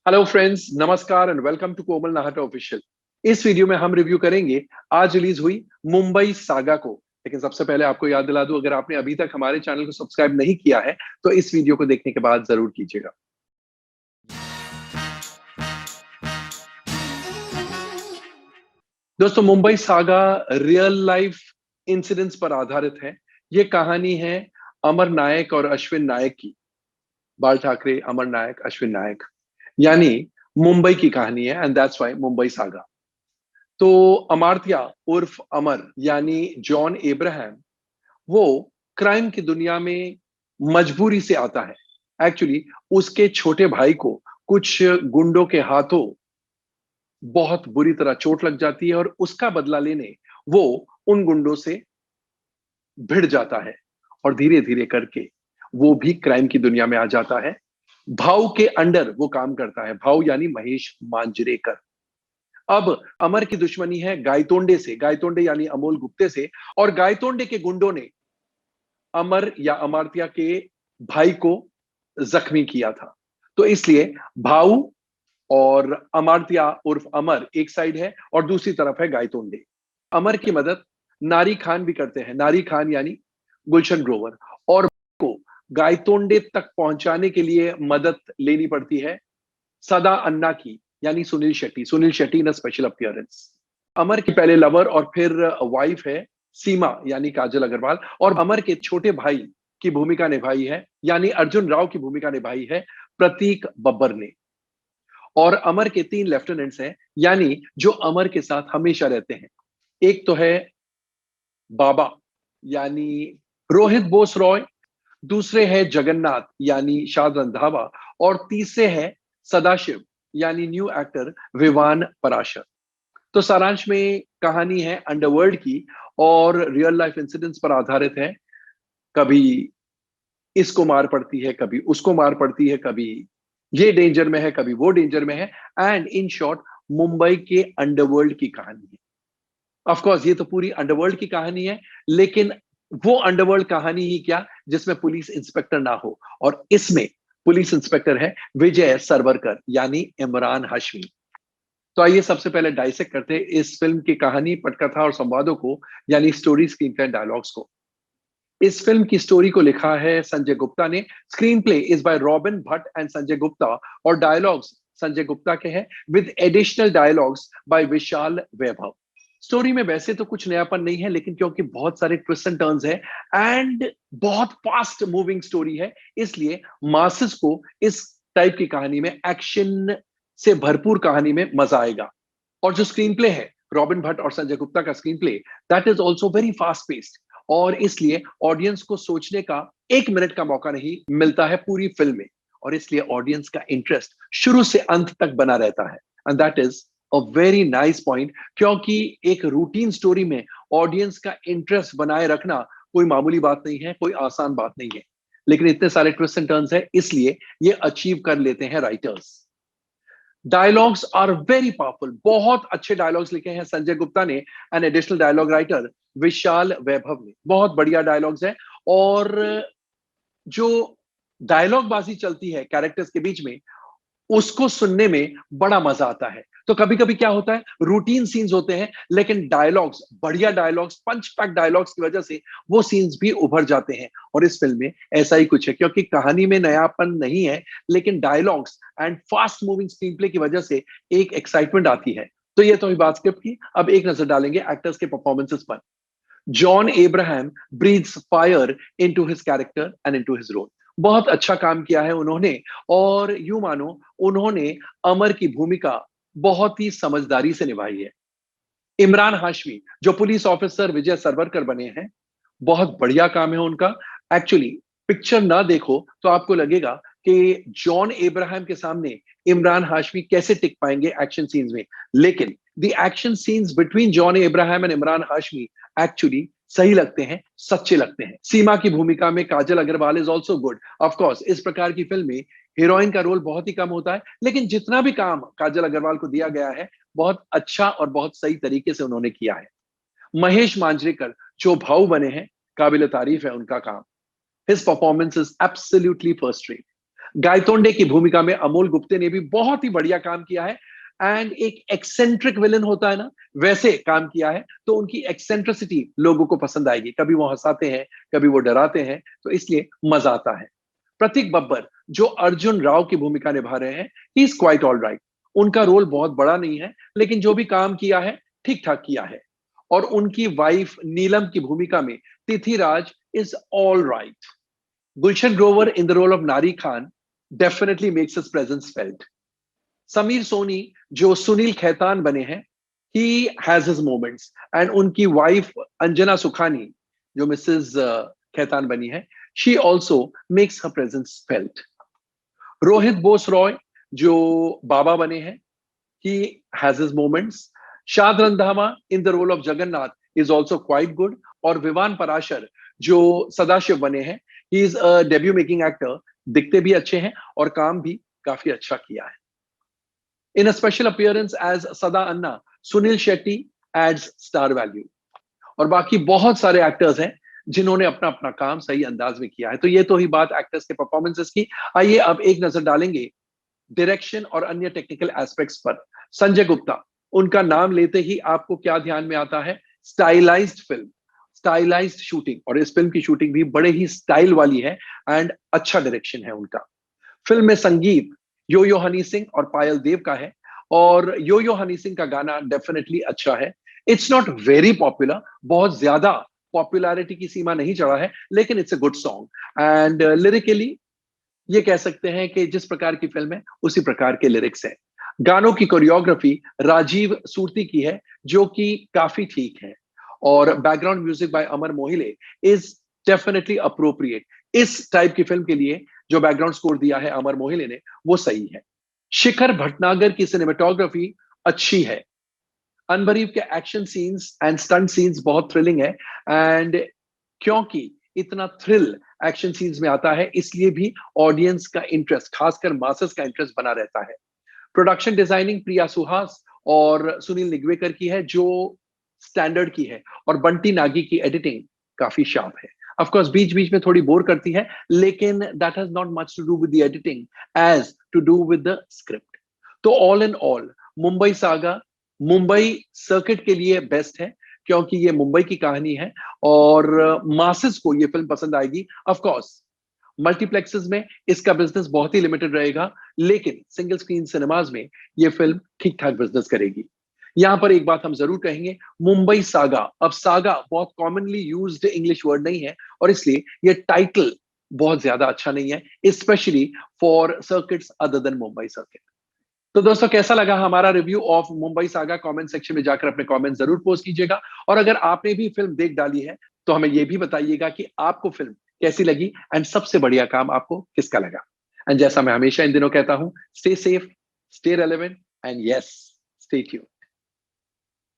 Hello friends, नमस्कार and welcome to Komal Nahata official. इस वीडियो में हम रिव्यू करेंगे आज रिलीज हुई मुंबई सागा को। लेकिन सबसे पहले आपको याद दिला दूं, अगर आपने अभी तक हमारे चैनल को सब्सक्राइब नहीं किया है तो इस वीडियो को देखने के बाद जरूर कीजिएगा। दोस्तों, Mumbai saga real life incidents पर आधारित है। ये कहानी है अमर नायक और अश्विन नायक की। बाल ठाकरे, अमर नायक, अश्विन नायक, यानी मुंबई की कहानी है and that's why Mumbai saga. तो अमार्त्या उर्फ अमर यानी जॉन एब्राहम, वो क्राइम की दुनिया में मजबूरी से आता है। एक्चुअली उसके छोटे भाई को कुछ गुंडों के हाथों बहुत बुरी तरह चोट लग जाती है और उसका बदला लेने वो उन गुंडों से भिड़ जाता है और धीरे धीरे करके वो भी क्राइम की दुनिया में आ जाता है। भाऊ के अंडर वो काम करता है, भाऊ यानी महेश मांजरेकर। अब अमर की दुश्मनी है गायतोंडे से, गायतोंडे यानी अमोल गुप्ते से, और गायतोंडे के गुंडों ने अमर या अमार्त्या के भाई को जख्मी किया था। तो इसलिए भाऊ और अमार्त्या उर्फ अमर एक साइड है और दूसरी तरफ है गायतोंडे। अमर की मदद नारी खान भी करते हैं, नारी खान यानी गुलशन ग्रोवर, और को गायतोंडे तक पहुंचाने के लिए मदद लेनी पड़ती है सदा अन्ना की, यानी सुनील शेट्टी। सुनील शेट्टी इन स्पेशल अपीयरेंस। अमर की पहले लवर और फिर वाइफ है सीमा यानी काजल अग्रवाल, और अमर के छोटे भाई की भूमिका निभाई है, यानी अर्जुन राव की भूमिका निभाई है प्रतीक बब्बर ने। और अमर के 3 लेफ्टिनेंट्स हैं, यानी जो अमर के साथ हमेशा रहते हैं। एक तो है बाबा यानी रोहित बोस रॉय, दूसरे है जगन्नाथ यानी शाद रंधावा, और तीसरे है सदाशिव यानी न्यू एक्टर विवान पराशर। तो सारांश में कहानी है अंडरवर्ल्ड की और रियल लाइफ इंसिडेंट्स पर आधारित है। कभी इसको मार पड़ती है, कभी उसको मार पड़ती है, कभी ये डेंजर में है, कभी वो डेंजर में है। एंड इन शॉर्ट, मुंबई के अंडरवर्ल्ड की कहानी है। ऑफ कोर्स ये तो पूरी अंडरवर्ल्ड की कहानी है, लेकिन वो अंडरवर्ल्ड कहानी ही क्या जिसमें पुलिस इंस्पेक्टर ना हो, और इसमें पुलिस इंस्पेक्टर है विजय सरवरकर यानी इमरान हाशमी। तो आइए सबसे पहले डाइसेक्ट करते हैं इस फिल्म की कहानी, पटकथा और संवादों को, यानी स्टोरी, स्क्रीन प्ले, डायलॉग्स को। इस फिल्म की स्टोरी को लिखा है संजय गुप्ता ने। Screenplay is by Robin Bhatt and Sanjay Gupta, और डायलॉग्स संजय गुप्ता के हैं with additional dialogues by Vishal Vaibhav. Story में वैसे तो कुछ नयापन नहीं है, लेकिन क्योंकि बहुत सारे ट्विस्ट एंड टर्न्स है एंड बहुत फास्ट मूविंग स्टोरी है, इसलिए मासेस को इस टाइप की कहानी में, एक्शन से भरपूर कहानी में मजा आएगा। और जो स्क्रीन प्ले है रॉबिन भट्ट और संजय गुप्ता का screen play, that is also very fast paced, और इसलिए ऑडियंस को सोचने का 1 मिनट का मौका नहीं मिलता है पूरी फिल्म में, और इसलिए ऑडियंस का इंटरेस्ट शुरू से अंत तक बना रहता है। And that is a very nice point, क्योंकि एक रूटीन स्टोरी में ऑडियंस का इंटरेस्ट बनाए रखना कोई मामूली बात नहीं है, कोई आसान बात नहीं है। लेकिन इतने सारे ट्विस्ट एंड टर्न्स है, इसलिए ये अचीव कर लेते हैं writers. Dialogues are very powerful, बहुत अच्छे डायलॉग्स लिखे हैं संजय गुप्ता ने and additional dialogue writer Vishal Vaibhav ने। बहुत बढ़िया डायलॉग्स हैं, और जो डायलॉग बाजी चलती है कैरेक्टर्स के बीच में, उसको सुनने में बड़ा मजा आता है। तो कभी कभी क्या होता है, रूटीन सीन्स होते हैं, लेकिन डायलॉग्स, बढ़िया डायलॉग्स, पंच पैक डायलॉग्स की वजह से वो सीन्स भी उभर जाते हैं। और इस फिल्म में ऐसा ही कुछ है, क्योंकि कहानी में नयापन नहीं है, लेकिन dialogues and fast moving screen play की वजह से एक एक्साइटमेंट आती है। तो ये तो हुई बात स्क्रिप्ट की। अब एक नजर डालेंगे एक्टर्स के परफॉर्मेंसेस पर। John Abraham breathes fire into his character and into his role. बहुत अच्छा काम किया है उन्होंने, और यूं मानो उन्होंने अमर की भूमिका बहुत ही समझदारी से निभाई है। इमरान हाशमी जो पुलिस ऑफिसर विजय सरवरकर बने हैं, बहुत बढ़िया काम है उनका। एक्चुअली पिक्चर ना देखो तो आपको लगेगा कि जॉन एब्राहम के सामने इमरान हाशमी कैसे टिक पाएंगे एक्शन सीन्स में, लेकिन the action scenes between John Abraham and Imran Hashmi actually सही लगते हैं, सच्चे लगते हैं। सीमा की भूमिका में Kajal Aggarwal is also good. Of course इस प्रकार की फिल्म में हीरोइन का रोल बहुत ही कम होता है, लेकिन जितना भी काम काजल अग्रवाल को दिया गया है, बहुत अच्छा और बहुत सही तरीके से उन्होंने किया है। महेश मांजरेकर जो भाऊ बने हैं, काबिल तारीफ है उनका काम। His performance is absolutely first rate. Gaitonde की भूमिका में अमोल गुप्ते ने भी बहुत ही बढ़िया काम किया है। एंड एक एक्सेंट्रिक विलन होता है ना, वैसे काम किया है, तो उनकी एक्सेंट्रिसिटी लोगों को पसंद आएगी। कभी वो हंसाते हैं, कभी वो डराते हैं, तो इसलिए मजा आता है। प्रतीक बब्बर जो अर्जुन राव की भूमिका निभा रहे हैं, he is quite all right. उनका रोल बहुत बड़ा नहीं है, लेकिन जो भी काम किया है ठीक ठाक किया है। और उनकी वाइफ नीलम की भूमिका में Tithi Raj is all right. Gulshan Grover in the role of Nari Khan definitely makes his presence felt. Sameer Soni जो सुनील खैतान बने हैं, he has his moments. And उनकी वाइफ अंजना सुखानी जो मिसेस खैतान बनी है, she also makes her presence felt. Rohit Bose Roy जो बाबा बने हैं, he has his moments. शाद Randhawa in the role of Jagannath is also quite good. और विवान पराशर जो सदाशिव बने हैं, he is a debut making actor, दिखते भी अच्छे हैं और काम भी काफी अच्छा किया है। In a special appearance as सदा अन्ना, Sunil Shetty adds star value। और बाकी बहुत सारे एक्टर्स हैं जिन्होंने अपना अपना काम सही अंदाज में किया है। तो ये तो ही बात एक्टर्स के परफॉर्मेंसेस की। आइए अब एक नजर डालेंगे डायरेक्शन और अन्य टेक्निकल एस्पेक्ट्स पर। संजय गुप्ता, उनका नाम लेते ही आपको क्या ध्यान में आता है? स्टाइलाइज्ड फिल्म, स्टाइलाइज्ड शूटिंग, और इस फिल्म की शूटिंग भी बड़े ही स्टाइल वाली है। एंड अच्छा डायरेक्शन है उनका। फिल्म में संगीत यो यो हनी सिंह और पायल देव का है। और यो यो हनी सिंह का गाना डेफिनेटली अच्छा है। इट्स नॉट वेरी पॉपुलर, बहुत ज्यादा पॉपुलैरिटी की सीमा नहीं चढ़ा है, लेकिन it's a good song. And lyrically ये कह सकते हैं कि जिस प्रकार की फिल्म है उसी प्रकार के लिरिक्स है। गानों की कोरियोग्राफी राजीव सूर्ति की है, जो कि काफी ठीक है। और background music by Amar Mohile is definitely appropriate. इस टाइप की फिल्म के लिए जो बैकग्राउंड स्कोर दिया है अमर मोहिले ने, वो सही है। शिखर भटनागर की सिनेमेटोग्राफी अच्छी है। अनबरीव के action scenes and stunt scenes बहुत थ्रिलिंग है। एंड क्योंकि इतना थ्रिल एक्शन सीन्स में आता है, इसलिए भी ऑडियंस का इंटरेस्ट, खासकर मासेस का इंटरेस्ट बना रहता है। प्रोडक्शन डिजाइनिंग प्रिया सुहास और सुनील निगवेकर की है, जो स्टैंडर्ड की है। और बंटी नागी की एडिटिंग काफी शार्प है। ऑफ कोर्स बीच बीच में थोड़ी बोर करती है, लेकिन that has not much to do with the editing as to do with the script. तो all in all Mumbai Saga Mumbai circuit के लिए बेस्ट है, क्योंकि ये मुंबई की कहानी है और मासेस को ये फिल्म पसंद आएगी। ऑफ कोर्स मल्टीप्लेक्सेस में इसका बिजनेस बहुत ही लिमिटेड रहेगा, लेकिन सिंगल स्क्रीन सिनेमाज में ये फिल्म ठीक ठाक बिजनेस करेगी। यहां पर एक बात हम जरूर कहेंगे, मुंबई सागा, अब सागा बहुत कॉमनली यूज्ड इंग्लिश वर्ड नहीं है, और इसलिए ये टाइटल बहुत ज्यादा अच्छा नहीं है, specially for circuits other than Mumbai circuit. तो दोस्तों, कैसा लगा हमारा review of Mumbai saga? Comment section में जाकर अपने कमेंट जरूर पोस्ट कीजिएगा। और अगर आपने भी फिल्म देख डाली है, तो हमें यह भी बताइएगा कि आपको फिल्म कैसी लगी एंड सबसे बढ़िया काम आपको किसका लगा। एंड जैसा मैं हमेशा इन दिनों कहता हूं, stay safe, stay relevant and yes, stay tuned.